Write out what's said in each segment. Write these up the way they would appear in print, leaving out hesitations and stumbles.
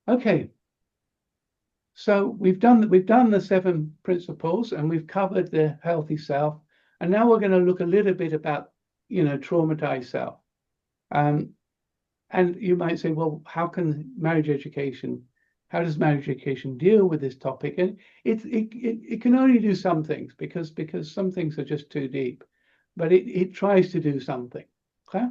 Okay, so we've done the 7 principles, and we've covered the healthy self, and now we're going to look a little bit about, traumatized self. And you might say, well, how does marriage education deal with this topic? And it can only do some things, because some things are just too deep, but it tries to do something. Okay.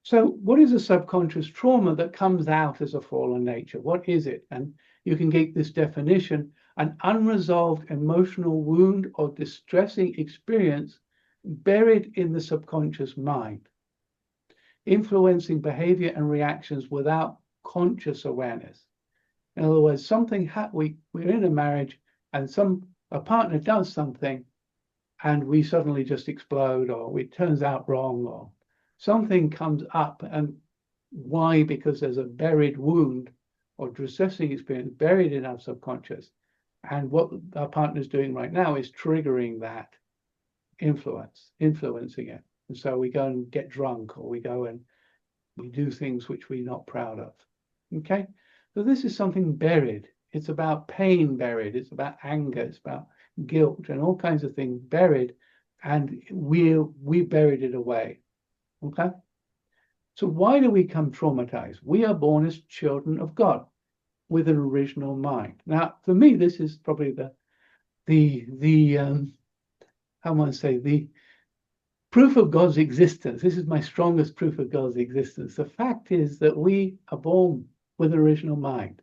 So what is a subconscious trauma that comes out as a fallen nature? What is it? And you can get this definition: an unresolved emotional wound or distressing experience buried in the subconscious mind, influencing behavior and reactions without conscious awareness. In other words, we're in a marriage, and a partner does something, and we suddenly just explode, or it turns out wrong, or something comes up. And why? Because there's a buried wound or distressing experience buried in our subconscious. And what our partner's doing right now is triggering that influencing it. And so we go and get drunk, or we go and we do things which we're not proud of. Okay? So this is something buried. It's about pain buried. It's about anger. It's about guilt and all kinds of things buried. And we buried it away. Okay? So why do we become traumatized? We are born as children of God with an original mind. Now, for me, this is probably how am I say, the proof of God's existence. This is my strongest proof of God's existence. The fact is that we are born with an original mind.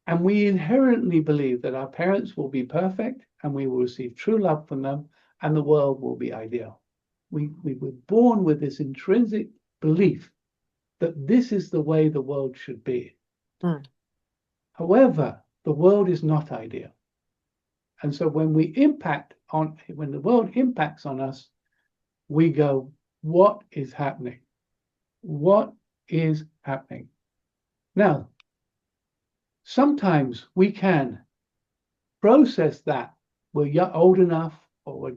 And we inherently believe that our parents will be perfect, and we will receive true love from them, and the world will be ideal. We were born with this intrinsic belief that this is the way the world should be. However, the world is not ideal. And so when the world impacts on us, we go, what is happening? What is happening? Now, sometimes we can process that. We're old enough, or we're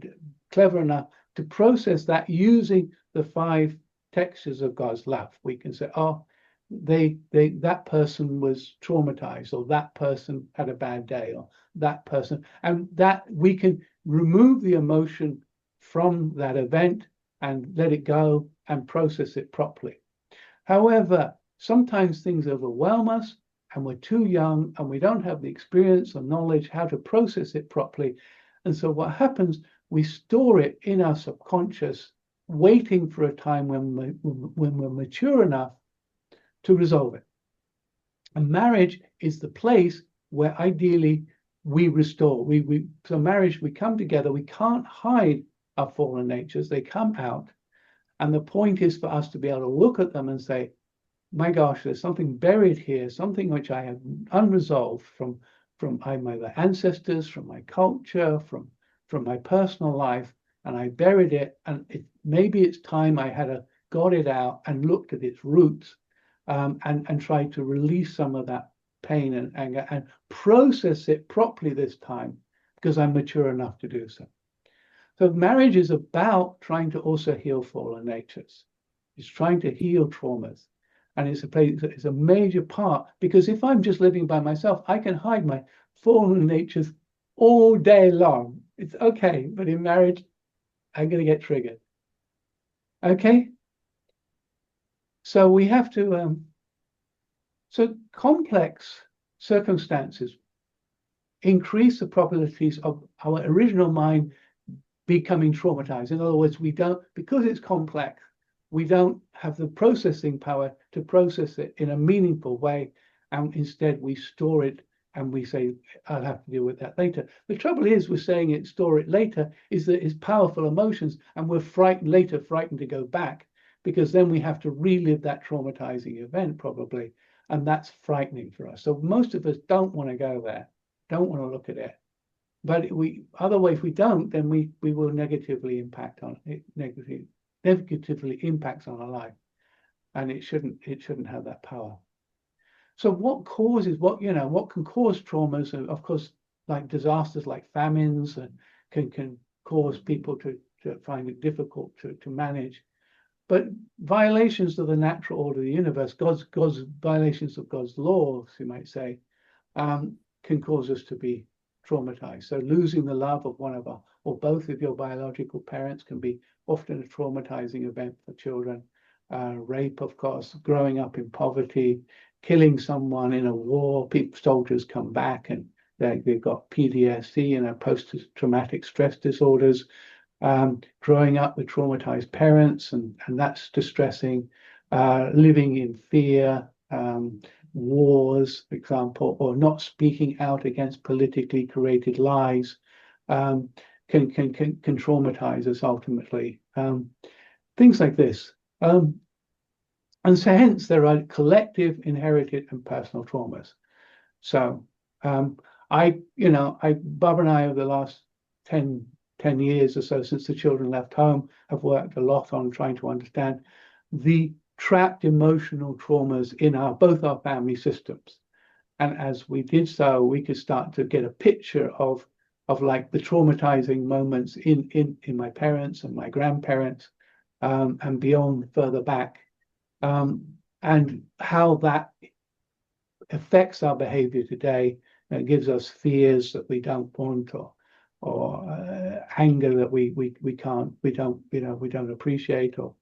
clever enough to process that using the 5 textures of God's love. We can say, oh, that person was traumatized, or that person had a bad day, or that person, and that we can remove the emotion from that event and let it go and process it properly. However, sometimes things overwhelm us, and we're too young, and we don't have the experience or knowledge how to process it properly. And so what happens, we store it in our subconscious, waiting for a time when we're mature enough to resolve it. And marriage is the place where ideally we restore. So marriage, we come together, we can't hide our fallen natures, they come out. And the point is for us to be able to look at them and say, my gosh, there's something buried here, something which I have unresolved from my ancestors, from my culture, from my personal life, and I buried it. And maybe it's time I got it out and looked at its roots, and tried to release some of that pain and anger and process it properly this time, because I'm mature enough to do so. So marriage is about trying to also heal fallen natures. It's trying to heal traumas. And it's a major part, because if I'm just living by myself, I can hide my fallen natures all day long. It's okay, but in marriage, I'm going to get triggered. Okay? So we have to, so complex circumstances increase the probabilities of our original mind becoming traumatized. In other words, because it's complex, we don't have the processing power to process it in a meaningful way. And instead we store it, and we say, I'll have to deal with that later. The trouble is, we're saying store it later, is that it's powerful emotions, and we're frightened to go back, because then we have to relive that traumatizing event probably. And that's frightening for us. So most of us don't want to go there, don't want to look at it. But otherwise, if we don't, then we will negatively impact on it, negatively impacts on our life, and it shouldn't have that power. So what can cause traumas? And of course, like disasters like famines, and can cause people to find it difficult to manage. But violations of the natural order of the universe, God's violations of God's laws, you might say, can cause us to be traumatized. So losing the love of one of our or both of your biological parents can be often a traumatizing event for children. Rape, of course, growing up in poverty, killing someone in a war. Soldiers come back and they've got PTSD, post-traumatic stress disorders. Growing up with traumatized parents, and that's distressing. Living in fear, wars, for example, or not speaking out against politically created lies, can traumatize us ultimately. Things like this. And so hence there are collective, inherited, and personal traumas. So Bob and I, over the last 10 years or so since the children left home, have worked a lot on trying to understand the trapped emotional traumas in both our family systems. And as we did so, we could start to get a picture of like the traumatizing moments in my parents and my grandparents, and beyond, further back, and how that affects our behavior today. It gives us fears that we don't want, or anger that we don't appreciate, or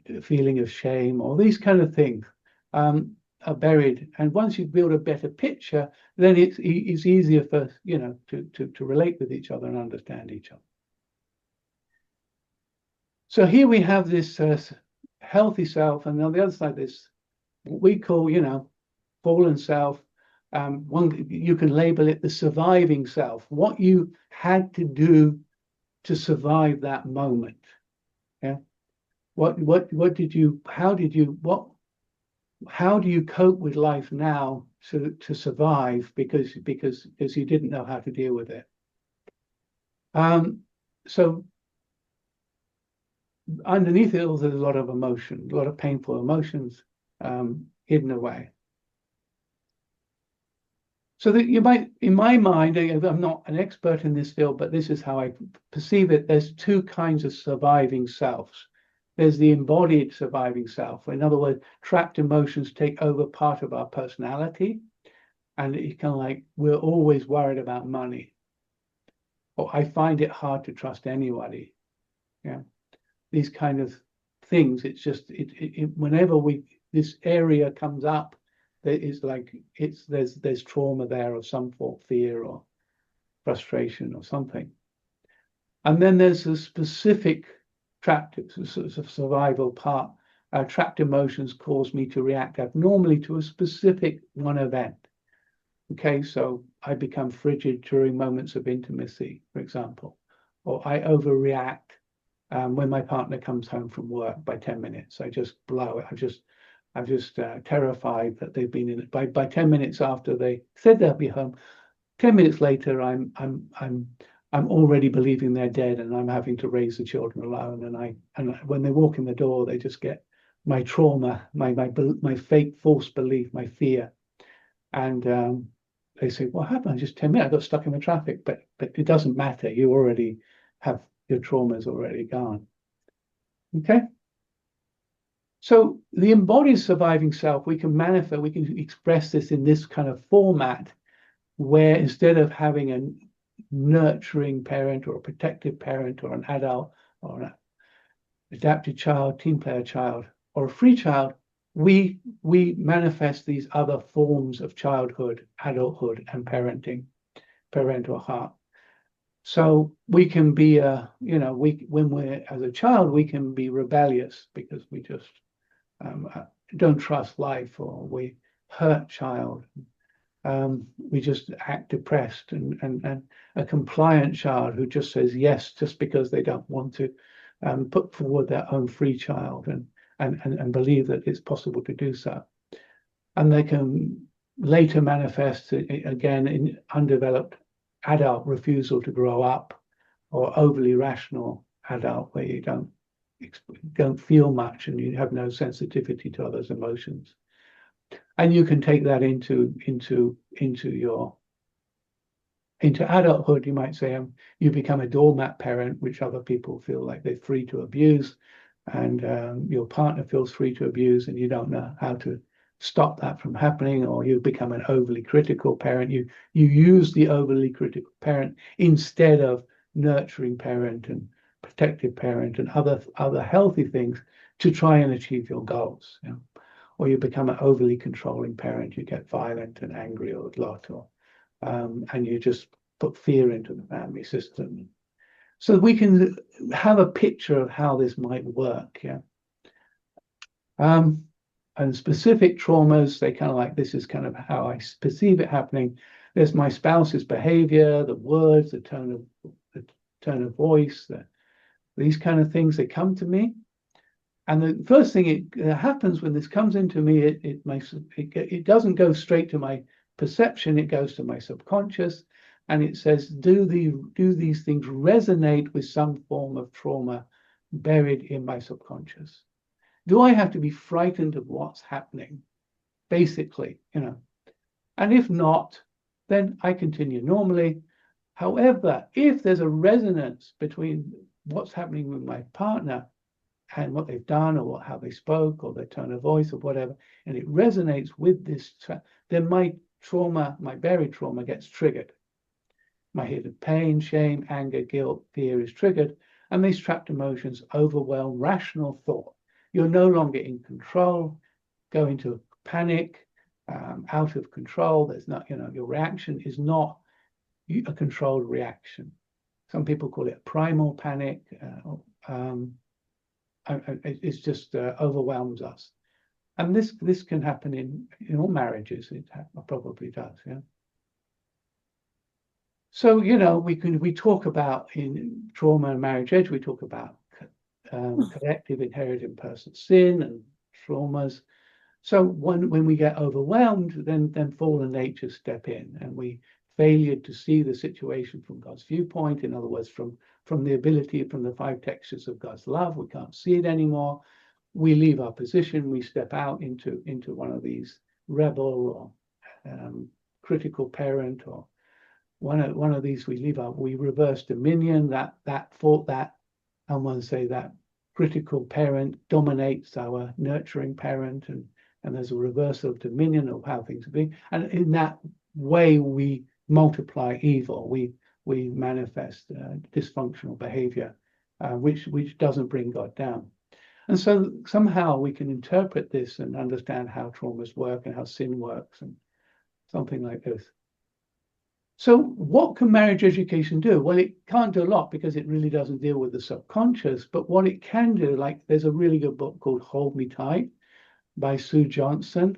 a feeling of shame, or these kind of things are buried. And once you build a better picture, then it's easier for to relate with each other and understand each other. So here we have this healthy self, and on the other side, this what we call fallen self. You can label it the surviving self. What you had to do to survive that moment. Yeah. How do you cope with life now to survive because you didn't know how to deal with it? So underneath it all, there's a lot of emotion, a lot of painful emotions hidden away. So that you might, in my mind, I'm not an expert in this field, but this is how I perceive it. There's two kinds of surviving selves. There's the embodied surviving self. In other words, trapped emotions take over part of our personality. And it's kind of like, we're always worried about money. Or I find it hard to trust anybody. Yeah. These kind of things. It's just, whenever this area comes up, there's trauma there of some form, fear or frustration or something. And then there's a specific trapped sort of survival part. Trapped emotions cause me to react abnormally to a specific one event. Okay, so I become frigid during moments of intimacy, for example, or I overreact when my partner comes home from work by 10 minutes. I just blow it. I'm just terrified that they've been in it. By 10 minutes after they said they'll be home, 10 minutes later, I'm already believing they're dead, and I'm having to raise the children alone. And when they walk in the door, they just get my trauma, my fake false belief, my fear, and they say, "What happened? Just 10 minutes. I got stuck in the traffic." But it doesn't matter. You already have your trauma's already gone. Okay. So the embodied surviving self, we can express this in this kind of format, where instead of having a nurturing parent or a protective parent or an adult or an adapted child, team player child, or a free child, we manifest these other forms of childhood, adulthood, and parental heart. So we can be when we're as a child, we can be rebellious because we just don't trust life, or we hurt child. We just act depressed, and a compliant child who just says yes just because they don't want to put forward their own free child and believe that it's possible to do so. And they can later manifest again in undeveloped adult refusal to grow up, or overly rational adult where you don't feel much and you have no sensitivity to others' emotions. And you can take that into adulthood. You might say you become a doormat parent, which other people feel like they're free to abuse. and your partner feels free to abuse, and you don't know how to stop that from happening, or you become an overly critical parent. You use the overly critical parent instead of nurturing parent and protective parent and other healthy things to try and achieve your goals. You know? Or you become an overly controlling parent. You get violent and angry a lot, or and you just put fear into the family system. So we can have a picture of how this might work. Yeah. And specific traumas, they kind of like, this is kind of how I perceive it happening. There's my spouse's behavior, the words, the tone of voice, these kind of things that come to me. And the first thing it happens when this comes into me, it doesn't go straight to my perception. It goes to my subconscious, and it says, do these things resonate with some form of trauma buried in my subconscious? Do I have to be frightened of what's happening? Basically, you know. And if not, then I continue normally. However, if there's a resonance between what's happening with my partner and what they've done, or how they spoke, or their tone of voice, or whatever, and it resonates with this, then my trauma, my buried trauma, gets triggered. My hidden pain, shame, anger, guilt, fear is triggered, and these trapped emotions overwhelm rational thought. You're no longer in control, go into panic, out of control. There's not, you know, your reaction is not a controlled reaction. Some people call it primal panic. It just overwhelms us, and this can happen in all marriages. It probably does, yeah. So you know, we talk about in trauma and marriage edge, we talk about collective inherited personal sin and traumas. So when we get overwhelmed, then fallen nature step in, and we failure to see the situation from God's viewpoint. In other words, from the ability, from the 5 textures of God's love, we can't see it anymore. We leave our position. We step out into one of these rebel or critical parent, or one of these. We leave out. We reverse dominion. That I want to say that critical parent dominates our nurturing parent, and there's a reversal of dominion of how things are being, and in that way we multiply evil. We manifest dysfunctional behavior, which doesn't bring God down. And so somehow we can interpret this and understand how traumas work and how sin works, and something like this. So what can marriage education do? Well, it can't do a lot because it really doesn't deal with the subconscious. But what it can do, like there's a really good book called Hold Me Tight by Sue Johnson.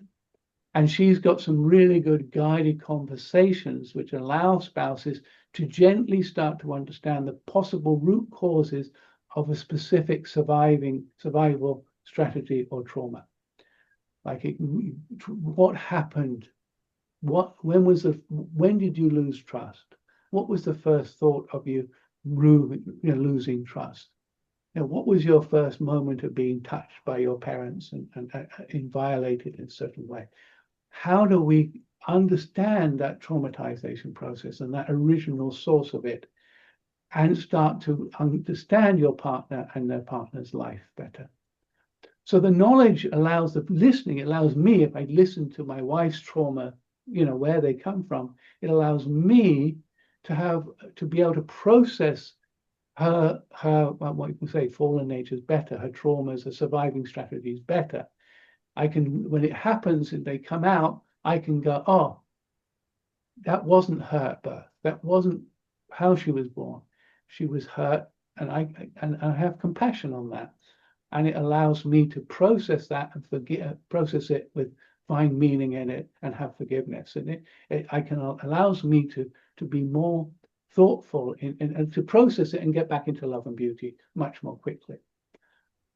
And she's got some really good guided conversations which allow spouses to gently start to understand the possible root causes of a specific survival strategy or trauma. Like what happened? When did you lose trust? What was the first thought of you losing trust? What was your first moment of being touched by your parents and violated in a certain way? How do we understand that traumatization process and that original source of it, and start to understand your partner and their partner's life better? So the knowledge allows the listening. It allows me, if I listen to my wife's trauma, where they come from, it allows me to be able to process her what you can say, fallen natures better, her traumas, her surviving strategies better. I can, when it happens and they come out, I can go, oh, that wasn't her at birth. That wasn't how she was born. She was hurt, and I have compassion on that, and it allows me to process that and process it with find meaning in it and have forgiveness. And it allows me to be more thoughtful and to process it and get back into love and beauty much more quickly.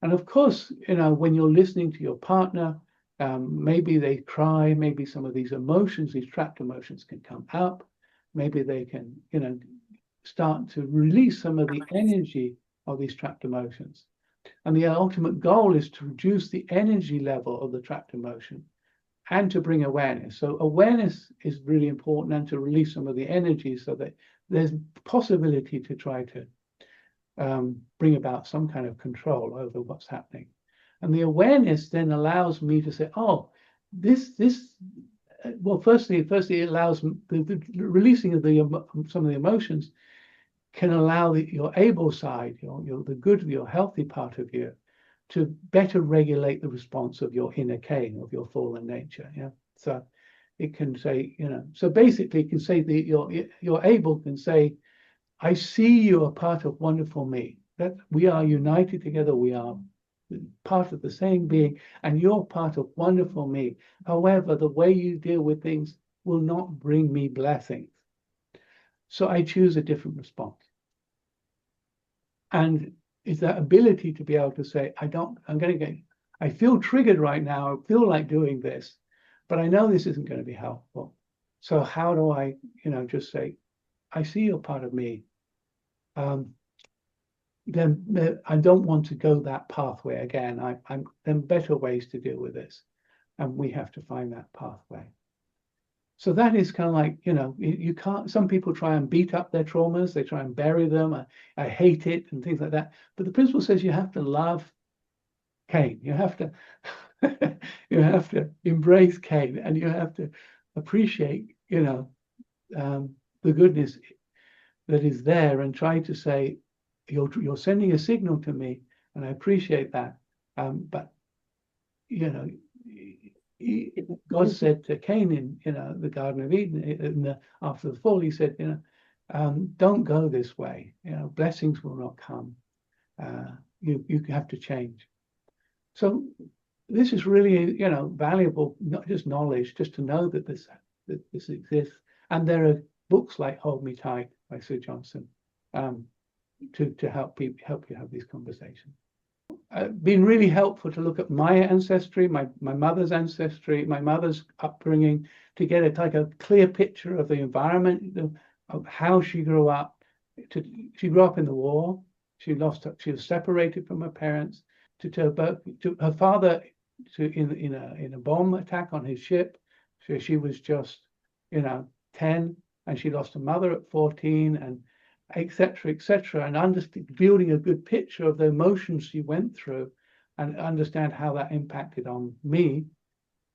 And of course, when you're listening to your partner, maybe they cry, maybe some of these emotions, these trapped emotions can come up. Maybe they can, start to release some of the energy of these trapped emotions. And the ultimate goal is to reduce the energy level of the trapped emotion and to bring awareness. So awareness is really important, and to release some of the energy so that there's possibility to try to bring about some kind of control over what's happening. And the awareness then allows me to say, oh, well, firstly, it allows the releasing of some of the emotions can allow your able side, the good, your healthy part of you, to better regulate the response of your inner Cain, of your fallen nature. Yeah. So it can say, so basically it can say that your able can say, I see you are part of wonderful me. That we are united together, we are part of the same being, and you're part of wonderful me. However, the way you deal with things will not bring me blessings. So I choose a different response. And it's that ability to be able to say, I feel triggered right now, I feel like doing this, but I know this isn't going to be helpful. So how do I, just say, I see you're part of me. Then I don't want to go that pathway again. Then better ways to deal with this, and we have to find that pathway. So that is kind of like, you can't. Some people try and beat up their traumas, they try and bury them. I hate it and things like that. But the principle says you have to love Cain. You have to you have to embrace Cain, and you have to appreciate, the goodness that is there, and try to say, you're sending a signal to me, and I appreciate that. But God said to Cain in the Garden of Eden, after the fall, he said, don't go this way. Blessings will not come. You have to change. So this is really, valuable, not just knowledge, just to know that this exists. And there are books like Hold Me Tight by Sue Johnson to help you have these conversations. Been really helpful to look at my ancestry, my mother's ancestry, my mother's upbringing, to get a clear picture of the environment, of how she grew up. She grew up in the war. She was separated from her parents. To her father in a bomb attack on his ship. So she was just 10, and she lost her mother at 14, and etc., and building a good picture of the emotions she went through, and understand how that impacted on me.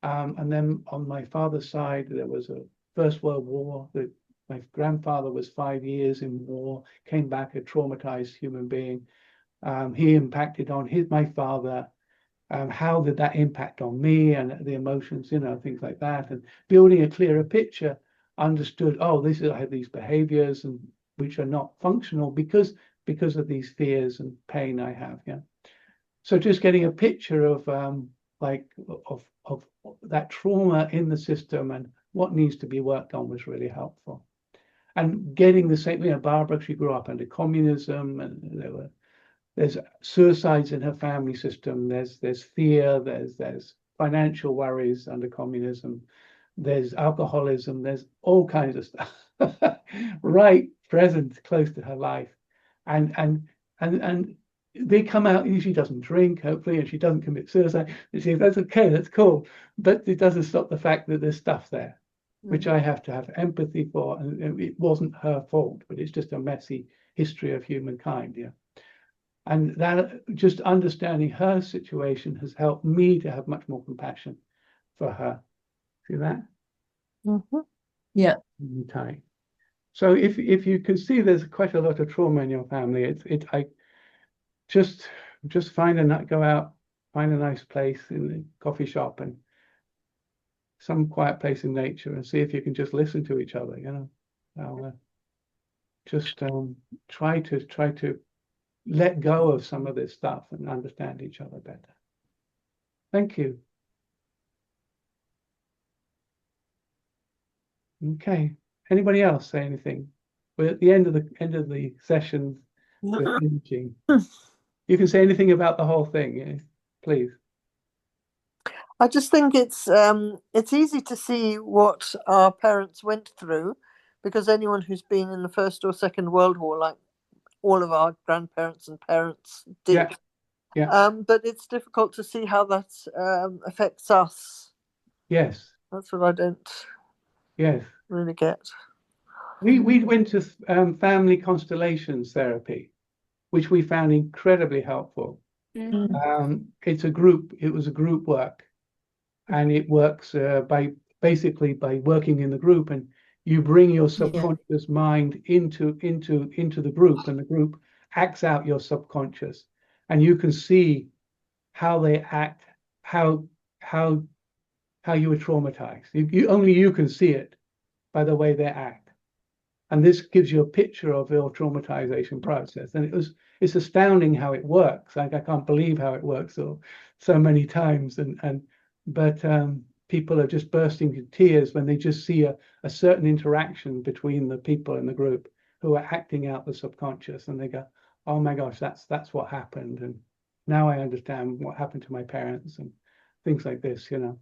And then on my father's side, there was a First World War. My grandfather was 5 years in war, came back a traumatized human being. He impacted on my father. How did that impact on me and the emotions, things like that, and building a clearer picture. Understood, I have these behaviors, and which are not functional because of these fears and pain I have. Yeah. So just getting a picture of of that trauma in the system and what needs to be worked on was really helpful. And getting the same, Barbara, she grew up under communism, and there's suicides in her family system. There's fear. There's financial worries under communism. There's alcoholism. There's all kinds of stuff right present close to her life, and they come out. She doesn't drink, hopefully, and she doesn't commit suicide. And she says, that's okay, that's cool, but it doesn't stop the fact that there's stuff there, which I have to have empathy for. And it wasn't her fault, but it's just a messy history of humankind. Yeah. And that just understanding her situation has helped me to have much more compassion for her. See that? Mm-hmm. Yeah. Okay. So if you can see there's quite a lot of trauma in your family, I just go out, find a nice place in the coffee shop and some quiet place in nature, and see if you can just listen to each other. Just try to let go of some of this stuff and understand each other better. Thank you. Okay. Anybody else say anything? We're at the end of the session. We're finishing. You can say anything about the whole thing, yeah? Please. I just think it's easy to see what our parents went through, because anyone who's been in the First or Second World War, like all of our grandparents and parents did, but it's difficult to see how that affects us. Yes. That's what I don't really get. We went to family constellations therapy, which we found incredibly helpful. It was a group work, and it works by basically by working in the group, and you bring your subconscious mind into the group, and the group acts out your subconscious, and you can see how they act, how how you were traumatized. Only you can see it by the way they act. And this gives you a picture of your traumatization process. And it's astounding how it works. Like, I can't believe how it works so many times. But people are just bursting into tears when they just see a certain interaction between the people in the group who are acting out the subconscious, and they go, "Oh my gosh, that's what happened." And now I understand what happened to my parents and things like this, you know.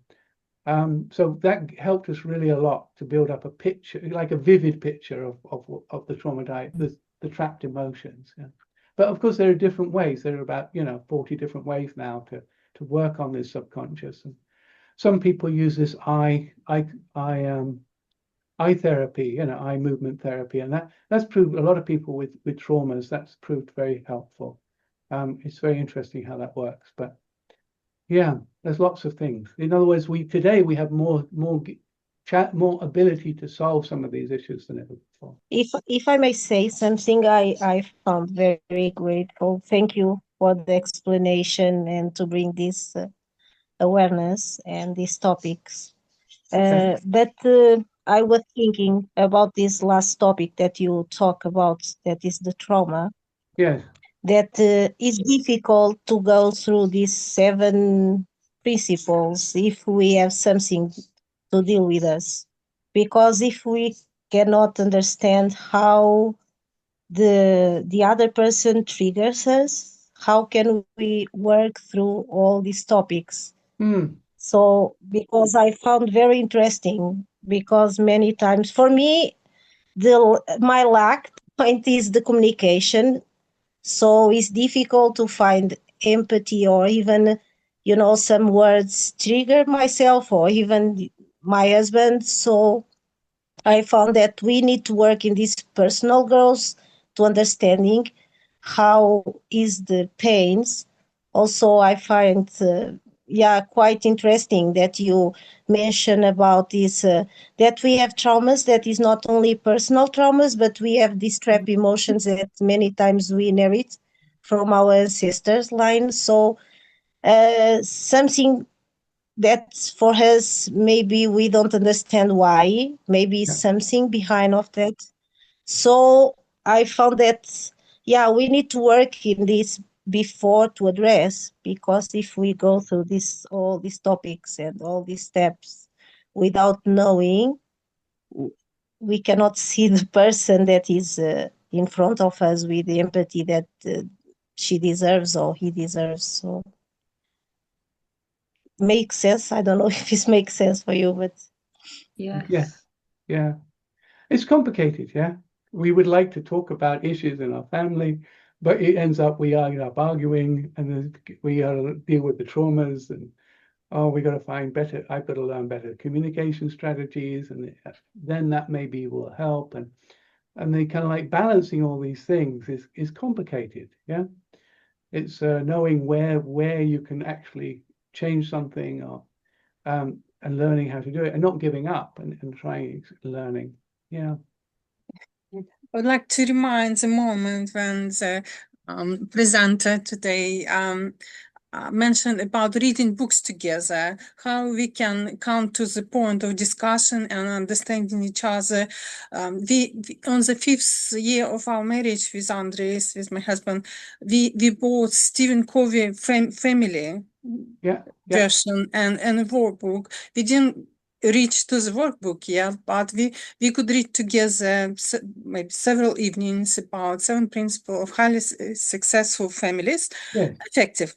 So that helped us really a lot to build up a picture, like a vivid picture of the the trapped emotions. Yeah. But of course, there are different ways. There are about 40 different ways now to work on this subconscious. And some people use this eye therapy, eye movement therapy, and that's proved a lot of people with traumas. That's proved very helpful. It's very interesting how that works, but. Yeah, there's lots of things. In other words, today we have more ability to solve some of these issues than ever before. If I may say something, I found very grateful. Thank you for the explanation and to bring this awareness and these topics. Okay. But I was thinking about this last topic that you talk about, that is the trauma. Yes. That it's difficult to go through these 7 principles if we have something to deal with us. Because if we cannot understand how the other person triggers us, how can we work through all these topics? So, because I found very interesting, because many times for me, my lack point is the communication. So it's difficult to find empathy, or even, some words trigger myself or even my husband. So I found that we need to work in this personal growth to understanding how is the pains. Also, I find, quite interesting that you mention about this, that we have traumas that is not only personal traumas, but we have these trap emotions that many times we inherit from our ancestors line. So something that for us maybe we don't understand why, maybe something behind of that. So I found that we need to work in this before to address, because if we go through all these topics and all these steps without knowing, we cannot see the person that is in front of us with the empathy that she deserves or he deserves. So makes sense. I don't know if this makes sense for you, but Yes. Yeah. It's complicated, yeah. We would like to talk about issues in our family, but it ends up we end up arguing, and then we got to deal with the traumas, and we got to find better. I've got to learn better communication strategies, and then that maybe will help. And they kind of like balancing all these things is complicated, yeah. It's knowing where you can actually change something, or and learning how to do it, and not giving up, and trying learning. Yeah. I would like to remind the moment when the presenter today mentioned about reading books together, how we can come to the point of discussion and understanding each other. We on the 5th year of our marriage with Andres, with my husband, we bought Stephen Covey family version and a workbook. We didn't reach to the workbook yet, but we could read together maybe several evenings about 7 principles of highly successful families, effective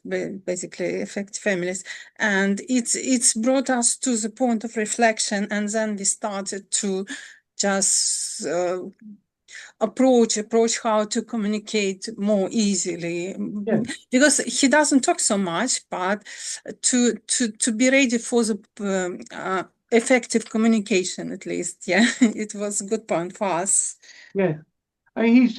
families, and it's brought us to the point of reflection, and then we started to just approach how to communicate more easily, because he doesn't talk so much, but to be ready for the effective communication, at least. It was a good point for us. Yeah, I mean, he's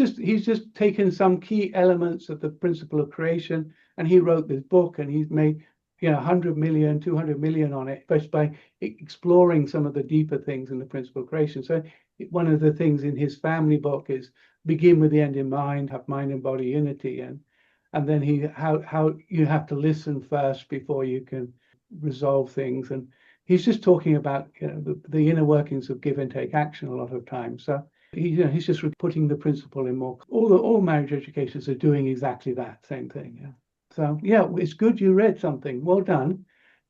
just taken some key elements of the principle of creation, and he wrote this book, and he's made 100 million, 200 million on it, just by exploring some of the deeper things in the principle of creation. So one of the things in his family book is begin with the end in mind, have mind and body unity, and then how you have to listen first before you can resolve things. And he's just talking about the inner workings of give and take action a lot of times. So he's just putting the principle in more. All marriage educators are doing exactly that same thing. Yeah. So yeah, it's good you read something. Well done,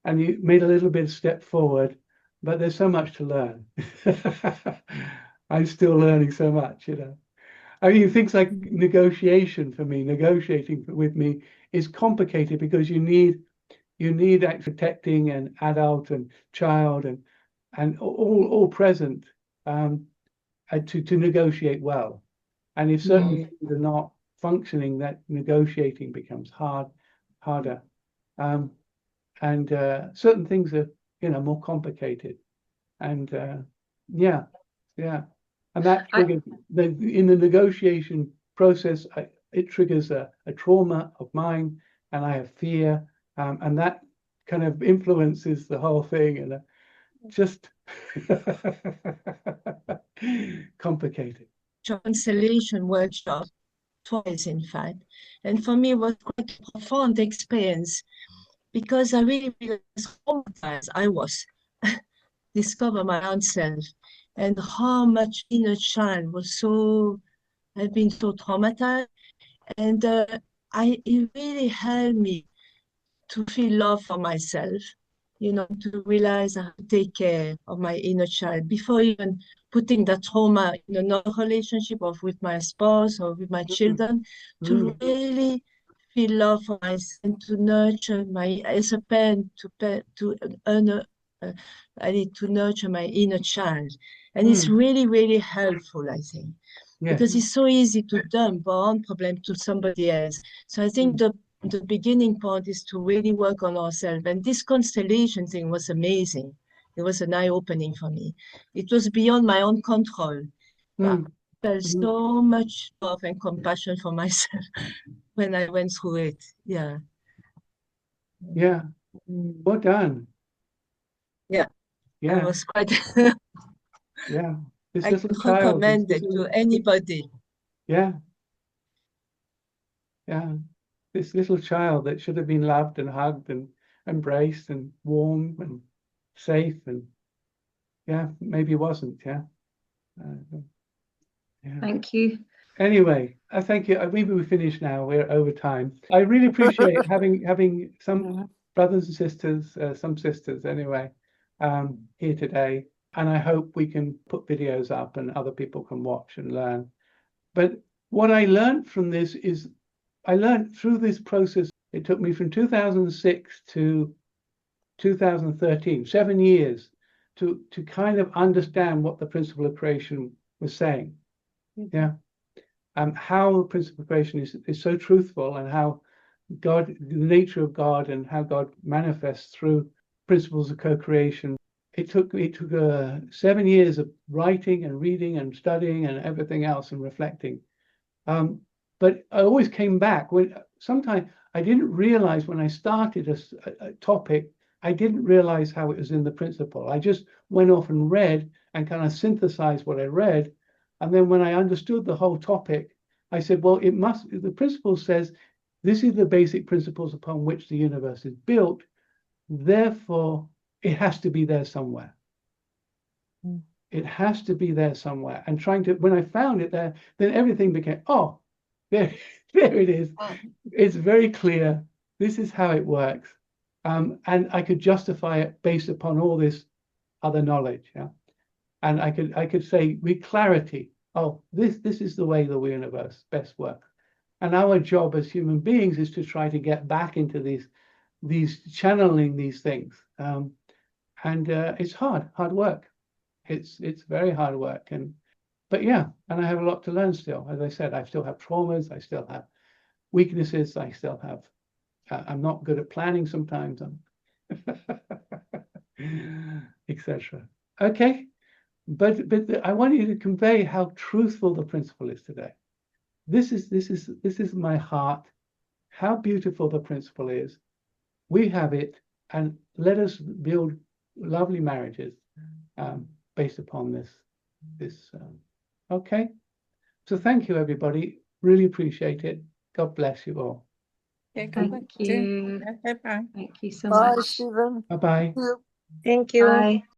and you made a little bit of step forward. But there's so much to learn. I'm still learning so much. I mean, things like negotiation for me, negotiating with me is complicated because you need protecting an adult and child and all present to negotiate well. And if certain things are not functioning, that negotiating becomes harder. And certain things are more complicated. And yeah. And that triggers in the negotiation process. It triggers a trauma of mine, and I have fear, and that kind of influences the whole thing, and just complicated. Constellation workshop twice, in fact, and for me it was quite a profound experience because I really traumatized. I was discover my own self and how much inner child had been so traumatized, and it really helped me to feel love for myself, to realize I have to take care of my inner child before even putting that trauma in another relationship or with my spouse or with my children, to really feel love for myself and to nurture as a parent, I need to nurture my inner child. And it's really, really helpful, I think, because it's so easy to dump our own problem to somebody else. So I think the beginning point is to really work on ourselves. And this constellation thing was amazing. It was an eye-opening for me. It was beyond my own control. But I felt so much love and compassion for myself when I went through it. Yeah. Yeah. Well done. Yeah. Yeah. I was quite yeah. This I little could child. recommend it to anybody. Yeah. Yeah. This little child that should have been loved and hugged and embraced and warm and safe, and maybe wasn't. Yeah. Thank you. Anyway, I thank you. Maybe we finish now. We're over time. I really appreciate having some brothers and sisters, some sisters anyway, here today. And I hope we can put videos up and other people can watch and learn. But what I learned from this is, I learned through this process. It took me from 2006 to 2013, 7 years, to kind of understand what the principle of creation was saying. Yeah. How the principle of creation is so truthful, and how God, the nature of God, and how God manifests through principles of co-creation. It took 7 years of writing and reading and studying and everything else and reflecting. But I always came back when sometimes I didn't realize when I started a topic, I didn't realize how it was in the principle. I just went off and read and kind of synthesized what I read. And then when I understood the whole topic, I said, well, the principle says this is the basic principles upon which the universe is built. Therefore, it has to be there somewhere. It has to be there somewhere. And when I found it there, then everything became, oh, there it is. It's very clear. This is how it works. And I could justify it based upon all this other knowledge. Yeah. And I could say with clarity, oh, this is the way the universe best works. And our job as human beings is to try to get back into these channeling these things. And it's hard work. It's very hard work. But yeah, and I have a lot to learn still. As I said, I still have traumas, I still have weaknesses, I still have, I'm not good at planning sometimes, etc. Okay. But I want you to convey how truthful the principle is today. this is my heart. How beautiful the principle is. We have it, and let us build lovely marriages based upon this. Okay. So thank you, everybody. Really appreciate it. God bless you all. Okay, God Thank bless you. you. Bye-bye. Thank you so Bye, much. Stephen. Bye-bye. Thank you. Thank you. Bye.